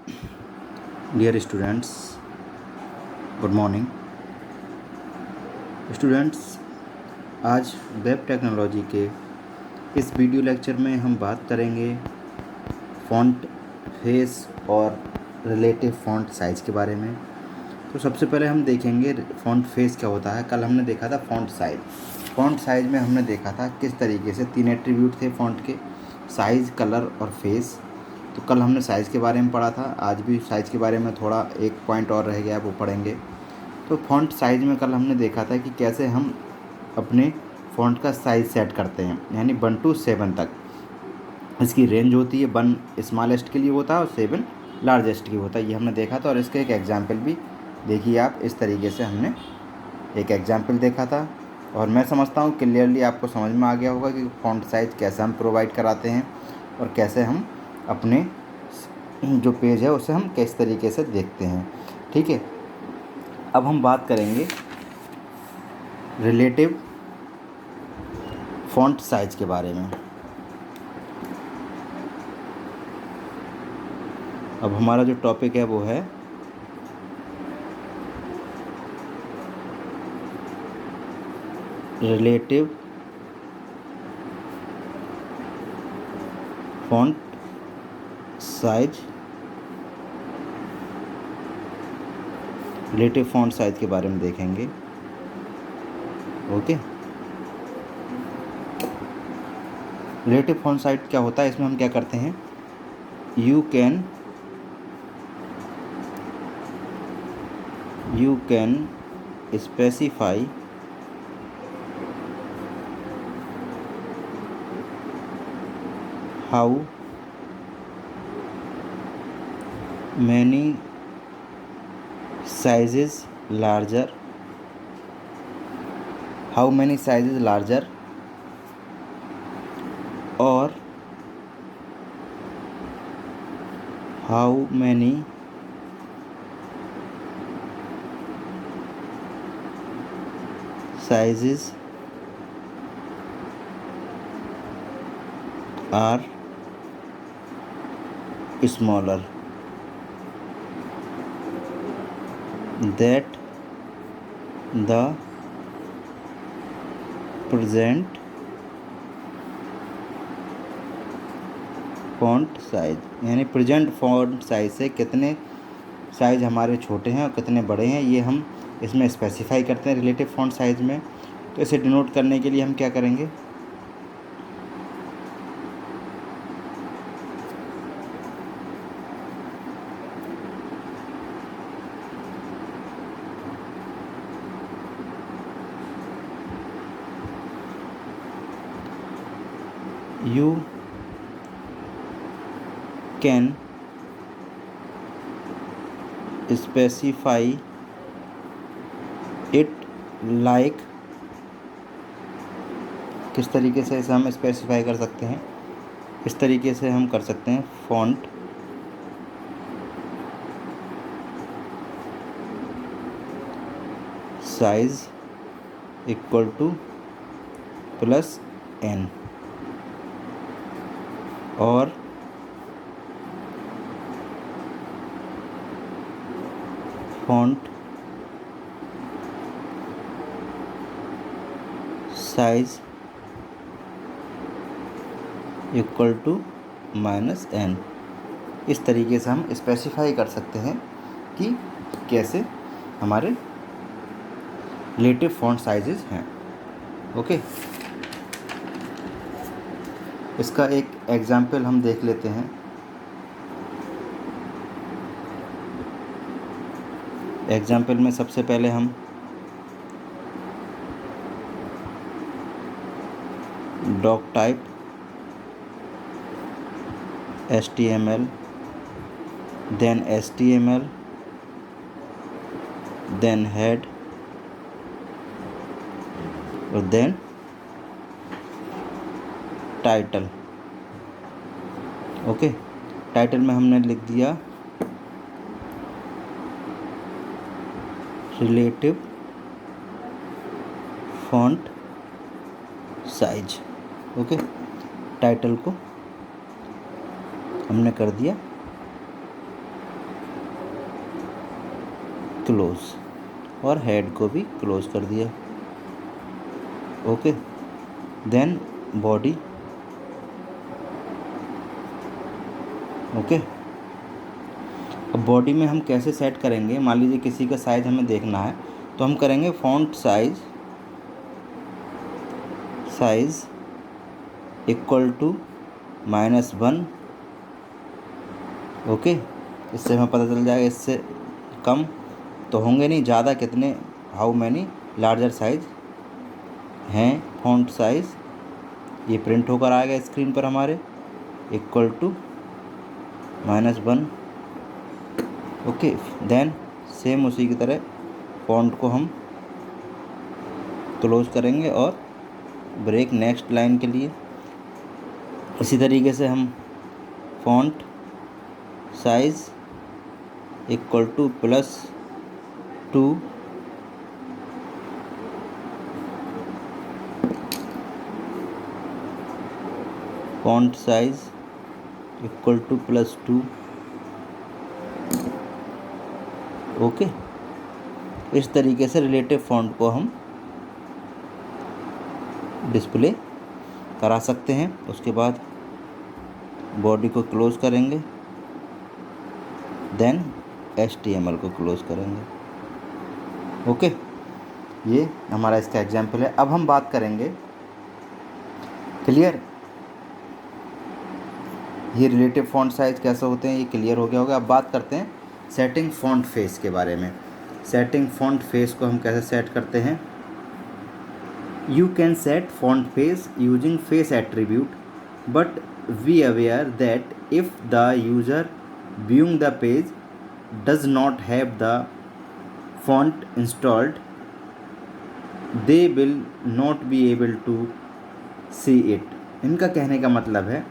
Dear students, good morning. Students, आज web technology के इस वीडियो लेक्चर में हम बात करेंगे फ़ॉन्ट फेस और रिलेटिव फ़ॉन्ट साइज़ के बारे में। तो सबसे पहले हम देखेंगे फ़ॉन्ट फेस क्या होता है। कल हमने देखा था फ़ॉन्ट साइज़। फ़ॉन्ट साइज़ में हमने देखा था किस तरीके से 3 एट्रीब्यूट थे फ़ॉन्ट के, साइज़, कलर और फेस। तो कल हमने साइज़ के बारे में पढ़ा था, आज भी साइज़ के बारे में थोड़ा एक पॉइंट और रह गया, वो पढ़ेंगे। तो फ़ॉन्ट साइज़ में कल हमने देखा था कि कैसे हम अपने फ़ॉन्ट का साइज़ सेट करते हैं, यानी 1 to 7 तक इसकी रेंज होती है। 1 स्मॉलेस्ट के लिए होता है और 7 लार्जेस्ट की होता है, ये हमने देखा था। और इसका एक एग्जाम्पल भी देखिए आप, इस तरीके से हमने एक एग्जाम्पल देखा था। और मैं समझता हूँ क्लियरली आपको समझ में आ गया होगा कि फ़ॉन्ट साइज़ कैसे हम प्रोवाइड कराते हैं और कैसे हम अपने जो पेज है उसे हम किस तरीके से देखते हैं। ठीक है, अब हम बात करेंगे रिलेटिव फ़ॉन्ट साइज़ के बारे में। अब हमारा जो टॉपिक है वो है relative font size, relative font size के बारे में देखेंगे। ओके, रिलेटिव फ़ॉन्ट साइज़ क्या होता है, इसमें हम क्या करते हैं, you can specify how many sizes larger, how many sizes larger or how many sizes are smaller, that the present font size, यानी प्रेजेंट फॉन्ट साइज से कितने साइज़ हमारे छोटे हैं और कितने बड़े हैं, ये हम इसमें स्पेसिफाई करते हैं रिलेटिव फॉन्ट साइज़ में। तो इसे डिनोट करने के लिए हम क्या करेंगे, you can specify it like, किस तरीके से इसे हम स्पेसिफाई कर सकते हैं, इस तरीके से हम कर सकते हैं, font size equal to plus n, और font size equal to -n। इस तरीके से हम स्पेसिफाई कर सकते हैं कि कैसे हमारे रिलेटिव फॉन्ट साइजेस हैं। ओके, इसका एक एग्जाम्पल हम देख लेते हैं। एग्जाम्पल में सबसे पहले हम doctype HTML, then HTML, then head और then टाइटल। ओके, टाइटल में हमने लिख दिया relative font size. Okay, title को हमने कर दिया क्लोज, और हेड को भी क्लोज कर दिया। Okay, then body. ओके, अब बॉडी में हम कैसे सेट करेंगे, मान लीजिए किसी का साइज़ हमें देखना है तो हम करेंगे font size equal to -1। Okay, इससे हमें पता चल जाएगा, इससे कम तो होंगे नहीं, ज़्यादा कितने, हाउ मैनी लार्जर साइज हैं फॉन्ट साइज़, ये प्रिंट होकर आएगा स्क्रीन पर हमारे, equal to -1। Okay, then same उसी की तरह फॉन्ट को हम क्लोज करेंगे और ब्रेक नेक्स्ट लाइन के लिए। इसी तरीके से हम font size equal to +2, font size equal to +2। Okay, इस तरीके से रिलेटिव फॉन्ट को हम डिस्प्ले करा सकते हैं। उसके बाद बॉडी को क्लोज करेंगे, देन HTML को क्लोज करेंगे। ओके, ये हमारा इसका एग्जाम्पल है। अब हम बात करेंगे, क्लियर, ये रिलेटिव फॉन्ट साइज कैसे होते हैं ये क्लियर हो गया होगा। अब बात करते हैं सेटिंग फॉन्ट फेस के बारे में। सेटिंग फॉन्ट फेस को हम कैसे सेट करते हैं। You can set font face using face attribute, but we aware that if the user viewing the page does not have the font installed, they will not be able to see it। इनका कहने का मतलब है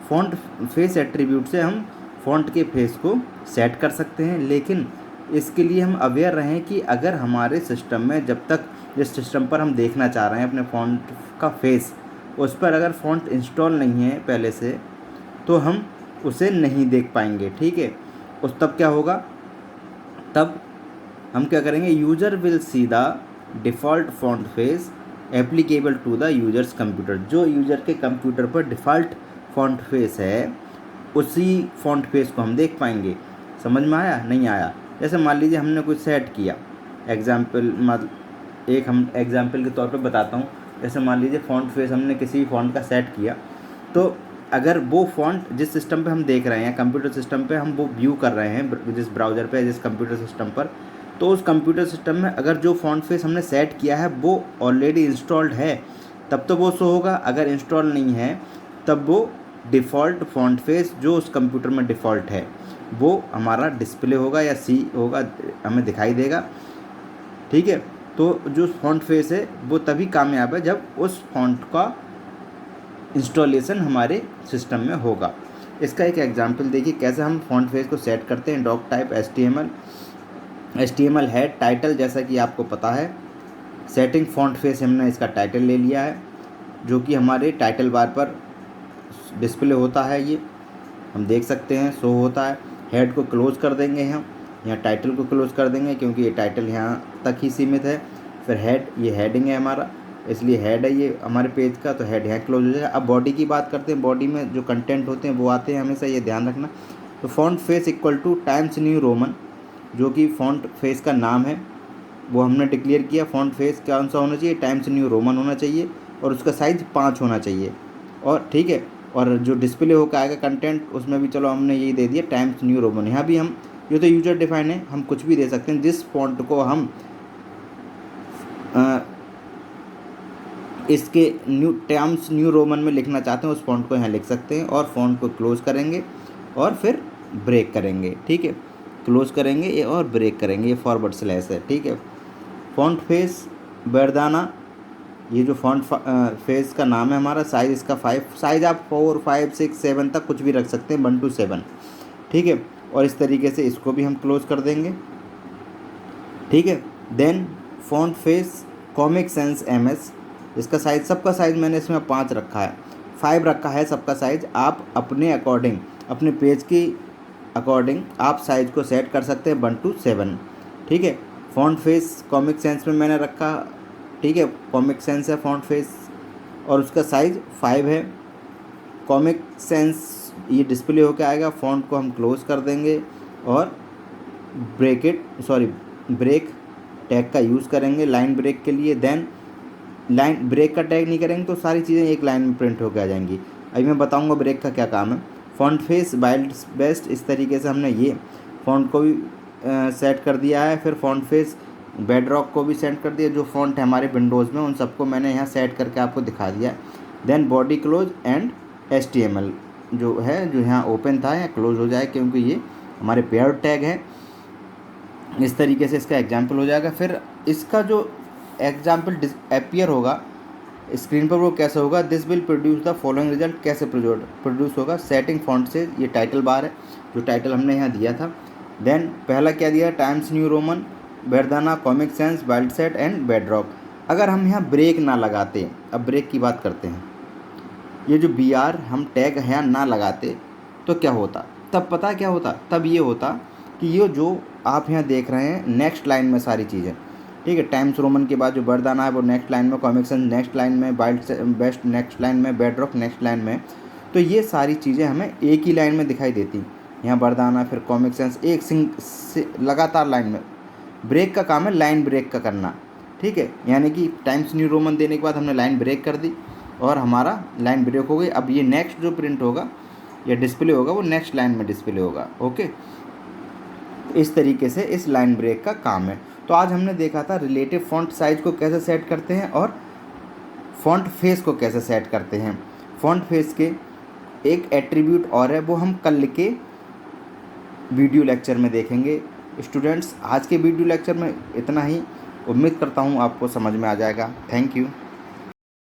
font face attribute से हम font के face को set कर सकते हैं, लेकिन इसके लिए हम अवेयर रहें कि अगर हमारे सिस्टम में, जब तक जिस सिस्टम पर हम देखना चाह रहे हैं अपने फॉन्ट का फेस, उस पर अगर फॉन्ट इंस्टॉल नहीं है पहले से, तो हम उसे नहीं देख पाएंगे। ठीक है, उस तब क्या होगा, तब हम क्या करेंगे, user will see the default font face applicable to the user's computer. जो यूज़र के कंप्यूटर पर डिफ़ॉल्ट फॉन्ट फेस है, उसी फॉन्ट फेस को हम देख पाएंगे। समझ में आया, नहीं आया? जैसे मान लीजिए हमने कुछ सेट किया, हम एग्जाम्पल के तौर पे बताता हूँ। जैसे मान लीजिए फॉन्ट फेस हमने किसी फॉन्ट का सेट किया, तो अगर वो फॉन्ट जिस सिस्टम पे हम देख रहे हैं, कंप्यूटर सिस्टम पे हम वो व्यू कर रहे हैं, जिस ब्राउज़र पे, जिस कंप्यूटर सिस्टम पर, तो उस कंप्यूटर सिस्टम में अगर जो फॉन्ट फेस हमने सेट किया है वो ऑलरेडी इंस्टॉल्ड है, तब तो वो शो होगा। अगर इंस्टॉल नहीं है तब वो डिफ़ॉल्ट फॉन्ट फेस जो उस कंप्यूटर में डिफ़ॉल्ट है वो हमारा डिस्प्ले होगा या सी होगा, हमें दिखाई देगा। ठीक है, तो जो फॉन्ट फेस है वो तभी कामयाब है जब उस फॉन्ट का इंस्टॉलेशन हमारे सिस्टम में होगा। इसका एक एग्जांपल देखिए कैसे हम फॉन्ट फेस को सेट करते हैं। Doctype HTML head title, जैसा कि आपको पता है सेटिंग फॉन्ट फेस, हमने इसका टाइटल ले लिया है जो कि हमारे टाइटल बार पर डिस्प्ले होता है, ये हम देख सकते हैं, शो होता है। हेड को क्लोज कर देंगे हम, यहाँ टाइटल को क्लोज कर देंगे क्योंकि ये टाइटल यहाँ तक ही सीमित है। फिर हेड, ये हेडिंग है हमारा, इसलिए हेड है ये हमारे पेज का, तो हेड यहाँ क्लोज हो जाएगा। अब बॉडी की बात करते हैं। बॉडी में जो कंटेंट होते हैं वो आते हैं, हमेशा ये ध्यान रखना। तो font face equal two times New Roman, जो कि फॉन्ट फेस का नाम है, वो हमने डिक्लेयर किया। फॉन्ट फेस कौन सा होना चाहिए, टाइम्स न्यू रोमन होना चाहिए, और उसका साइज़ 5 होना चाहिए। और ठीक है, और जो डिस्प्ले होकर आएगा कंटेंट, उसमें भी चलो हमने यही दे दिया टाइम्स न्यू रोमन। यहाँ भी हम, ये तो यूजर डिफाइन है, हम कुछ भी दे सकते हैं। जिस फॉन्ट को हम इसके टाइम्स न्यू रोमन में लिखना चाहते हैं, उस फॉन्ट को यहाँ लिख सकते हैं, और फॉन्ट को क्लोज करेंगे और फिर ब्रेक करेंगे। ठीक है, क्लोज करेंगे ये और ब्रेक करेंगे, ये फॉरवर्ड स्लैश है। ठीक है, फॉन्ट फेस वर्दाना, ये जो फॉन्ट फेस का नाम है हमारा। साइज़ इसका 5, साइज़ आप 4, 5, 6, 7 तक कुछ भी रख सकते हैं, 1 to 7। ठीक है, और इस तरीके से इसको भी हम क्लोज कर देंगे। ठीक है, then font face Comic Sans MS, इसका साइज़, सबका साइज़ मैंने इसमें 5 रखा है, 5 रखा है सबका साइज़। आप अपने अकॉर्डिंग, अपने पेज की अकॉर्डिंग आप साइज़ को सेट कर सकते हैं 1 to 7। ठीक है। फॉन्ट फेस कॉमिक सेंस में मैंने रखा, ठीक है, कॉमिक सेंस है फॉन्ट फेस और उसका साइज़ 5 है। कॉमिक सेंस ये डिस्प्ले होकर आएगा, फॉन्ट को हम क्लोज कर देंगे और ब्रेक टैग का यूज़ करेंगे लाइन ब्रेक के लिए। देन लाइन ब्रेक का टैग नहीं करेंगे तो सारी चीज़ें एक लाइन में प्रिंट होकर आ जाएंगी। अभी मैं बताऊंगा ब्रेक का क्या काम है। फॉन्ट फेस वाइल्ड बेस्ट, इस तरीके से हमने ये फॉन्ट को भी सेट कर दिया है। फिर फॉन्ट फेस बेडरॉक को भी सेट कर दिया, जो फॉन्ट है हमारे विंडोज़ में उन सबको मैंने यहाँ सेट करके आपको दिखा दिया है। Then body close and HTML जो है, जो यहाँ ओपन था यहाँ क्लोज हो जाए क्योंकि ये हमारे पेयर टैग है। इस तरीके से इसका एग्जाम्पल हो जाएगा। फिर इसका जो एग्जाम्पल अपीयर होगा स्क्रीन पर वो कैसे होगा, this will produce the following result, कैसे प्रोड्यूस होगा, सेटिंग फॉन्ट से, ये टाइटल बार है जो टाइटल हमने यहाँ दिया था। देन पहला क्या दिया, Times New Roman, Verdana, Comic Sans, वाइल्ड सेट एंड बेडरॉक। अगर हम यहाँ ब्रेक ना लगाते, अब ब्रेक की बात करते हैं, ये जो BR हम टैग यहाँ ना लगाते तो क्या होता, तब पता क्या होता, तब ये होता कि ये जो आप यहाँ देख रहे हैं नेक्स्ट लाइन में सारी चीज़ें, ठीक है, टाइम्स रोमन के बाद जो बरदाना है वो नेक्स्ट लाइन में, कॉमिक सेंस नेक्स्ट लाइन में, वाइल्ड बेस्ट नेक्स्ट लाइन में, बेडरॉक नेक्स्ट लाइन में, तो ये सारी चीज़ें हमें एक ही लाइन में दिखाई देती। यहाँ बरदाना फिर कॉमिक सेंस एक लगातार लाइन में। ब्रेक का काम है लाइन ब्रेक का करना, ठीक है, यानी कि टाइम्स न्यू रोमन देने के बाद हमने लाइन ब्रेक कर दी और हमारा लाइन ब्रेक हो गई। अब ये नेक्स्ट जो प्रिंट होगा या डिस्प्ले होगा वो नेक्स्ट लाइन में डिस्प्ले होगा। ओके, इस तरीके से इस लाइन ब्रेक का काम है। तो आज हमने देखा था रिलेटिव फॉन्ट साइज को कैसे सेट करते हैं और फॉन्ट फेस को कैसे सेट करते हैं। फॉन्ट फेस के एक एट्रीब्यूट और है, वो हम कल के वीडियो लेक्चर में देखेंगे। स्टूडेंट्स, आज के वीडियो लेक्चर में इतना ही, उम्मीद करता हूँ आपको समझ में आ जाएगा। Thank you.